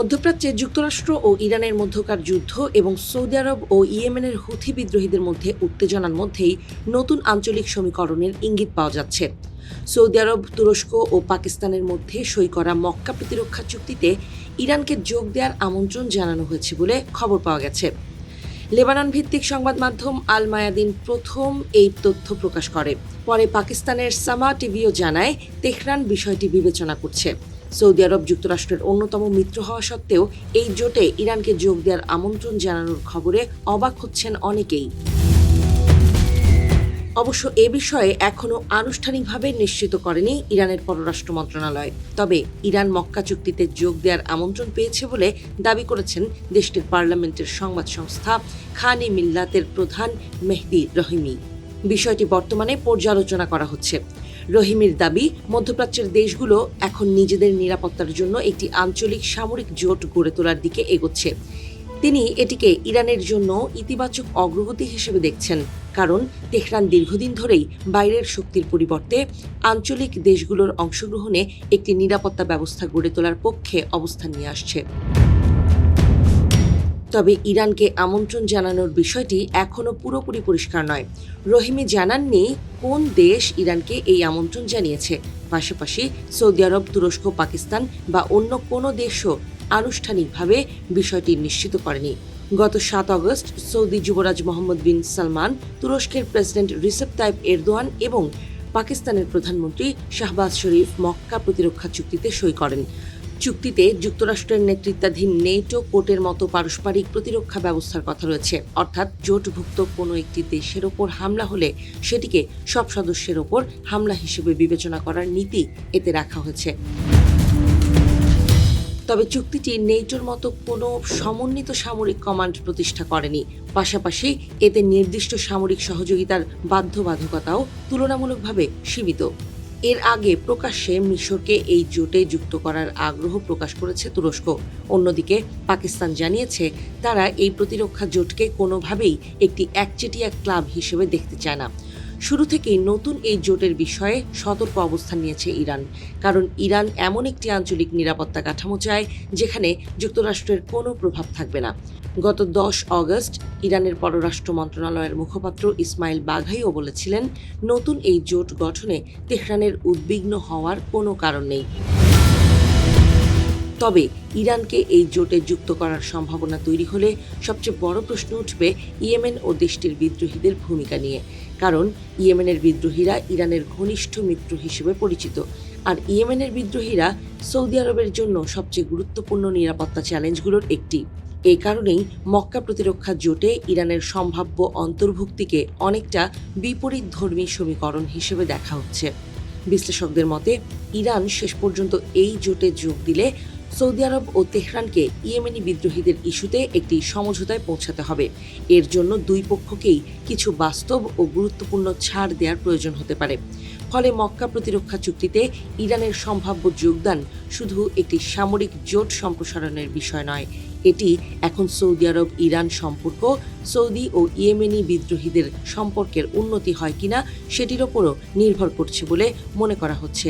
মধ্যপ্রাচ্যে যুক্তরাষ্ট্র ও ইরানের মধ্যকার যুদ্ধ এবং সৌদি আরব ও ইয়েমেনের হুথি বিদ্রোহীদের মধ্যে উত্তেজনার মধ্যেই নতুন আঞ্চলিক সমীকরণের ইঙ্গিত পাওয়া যাচ্ছে। সৌদি আরব, তুরস্ক ও পাকিস্তানের মধ্যে সই করা মক্কা প্রতিরক্ষা চুক্তিতে ইরানকে যোগ দেওয়ার আমন্ত্রণ জানানো হয়েছে বলে খবর পাওয়া গেছে। লেবানন ভিত্তিক সংবাদ মাধ্যম আল মায়াদিন প্রথম এই তথ্য প্রকাশ করে। পরে পাকিস্তানের সামা টিভিও জানায় তেহরান বিষয়টি বিবেচনা করছে। সৌদি আরব যুক্তরাষ্ট্রের অন্যতম মিত্র হওয়া সত্ত্বেও এই জোটে ইরানকে যোগ দেওয়ার আমন্ত্রণ জানানোর খবরে অবাক হচ্ছেন অনেকেই। অবশ্য এ বিষয়ে এখনও আনুষ্ঠানিকভাবে নিশ্চিত করেনি ইরানের পররাষ্ট্র মন্ত্রণালয়। তবে ইরান মক্কা চুক্তিতে যোগ দেওয়ার আমন্ত্রণ পেয়েছে বলে দাবি করেছেন দেশটির পার্লামেন্টের সংবাদ সংস্থা খান-ই মিল্লাতের প্রধান মেহদি রহিমি। বিষয়টি বর্তমানে পর্যালোচনা করা হচ্ছে। রহিমির দাবি, মধ্যপ্রাচ্যের দেশগুলো এখন নিজেদের নিরাপত্তার জন্য একটি আঞ্চলিক সামরিক জোট গড়ে তোলার দিকে এগোচ্ছে। তিনি এটিকে ইরানের জন্য ইতিবাচক অগ্রগতি হিসেবে দেখছেন, কারণ তেহরান দীর্ঘদিন ধরেই বাইরের শক্তির পরিবর্তে আঞ্চলিক দেশগুলোর অংশগ্রহণে একটি নিরাপত্তা ব্যবস্থা গড়ে তোলার পক্ষে অবস্থান নিয়ে আসছে। তবে ইরানকে আমন্ত্রণ জানানোর বিষয়টি এখনও পুরোপুরি পরিষ্কার নয়। রহিমি জানাননি কোন দেশ ইরানকে এই আমন্ত্রণ জানিয়েছে। পাশাপাশি সৌদি আরব, তুরস্ক, পাকিস্তান বা অন্য কোনো দেশও আনুষ্ঠানিকভাবে বিষয়টি নিশ্চিত করেনি। গত 7 আগস্ট সৌদি যুবরাজ মোহাম্মদ বিন সালমান, তুরস্কের প্রেসিডেন্ট রিসেপ তাইপ এরদোয়ান এবং পাকিস্তানের প্রধানমন্ত্রী শাহবাজ শরীফ মক্কা প্রতিরক্ষা চুক্তিতে সই করেন। চুক্তিতে যুক্তরাষ্ট্রের নেতৃত্বাধীন নেটো কোটের মতো পারস্পরিক প্রতিরক্ষা ব্যবস্থার কথা রয়েছে, অর্থাৎ জোটভুক্ত কোনো একটি দেশের ওপর হামলা হলে সেটিকে সব সদস্যের ওপর হামলা হিসেবে বিবেচনা করার নীতি এতে রাখা হয়েছে। তবে চুক্তিটি নেটোর মতো কোনো সমন্বিত সামরিক কমান্ড প্রতিষ্ঠা করেনি। পাশাপাশি এতে নির্দিষ্ট সামরিক সহযোগিতার বাধ্যবাধকতাও তুলনামূলকভাবে সীমিত। এর আগে প্রকাশ্যে মিশরকে এই জোটে যুক্ত করার আগ্রহ প্রকাশ করেছে তুরস্ক। অন্যদিকে পাকিস্তান জানিয়েছে তারা এই প্রতিরক্ষা জোটকে কোনোভাবেই একটি একচেটিয়া ক্লাব হিসেবে দেখতে চায় না। শুরু থেকেই নতুন এই জোটের বিষয়ে সতর্ক অবস্থান নিয়েছে ইরান, কারণ ইরান এমন একটি আঞ্চলিক নিরাপত্তা কাঠামো চায় যেখানে যুক্তরাষ্ট্রের কোনো প্রভাব থাকবে না। গত 10 আগস্ট ইরানের পররাষ্ট্র মন্ত্রণালয়ের মুখপাত্র ইসমাইল বাঘাইও বলেছিলেন, নতুন এই জোট গঠনে তেহরানের উদ্বিগ্ন হওয়ার কোনো কারণ নেই। তবে ইরানকে এই জোটে যুক্ত করার সম্ভাবনা তৈরি হলে সবচেয়ে বড় প্রশ্ন উঠবে ইয়েমেন ও দেশটির বিদ্রোহীদের ভূমিকা নিয়ে। কারণ ইয়েমেনের বিদ্রোহীরা ইরানের ঘনিষ্ঠ মিত্র হিসেবে পরিচিত, আর ইয়েমেনের বিদ্রোহীরা সৌদি আরবের জন্য সবচেয়ে গুরুত্বপূর্ণ নিরাপত্তা চ্যালেঞ্জগুলোর একটি। এই কারণেই মক্কা প্রতিরক্ষা জোটে ইরানের সম্ভাব্য অন্তর্ভুক্তিকে অনেকটা বিপরীতধর্মী সমীকরণ হিসেবে দেখা হচ্ছে। বিশ্লেষকদের মতে, ইরান শেষ পর্যন্ত এই জোটে যোগ দিলে সৌদি আরব ও তেহরানকে ইয়েমেনি বিদ্রোহীদের ইস্যুতে একটি সমঝোতায় পৌঁছাতে হবে। এর জন্য দুই পক্ষকেই কিছু বাস্তব ও গুরুত্বপূর্ণ ছাড় দেওয়ার প্রয়োজন হতে পারে। ফলে মক্কা প্রতিরক্ষা চুক্তিতে ইরানের সম্ভাব্য যোগদান শুধু একটি সামরিক জোট সম্প্রসারণের বিষয় নয়, এটি এখন সৌদি আরব ইরান সম্পর্ক, সৌদি ও ইয়েমেনি বিদ্রোহীদের সম্পর্কের উন্নতি হয় কিনা সেটির ওপরও নির্ভর করছে বলে মনে করা হচ্ছে।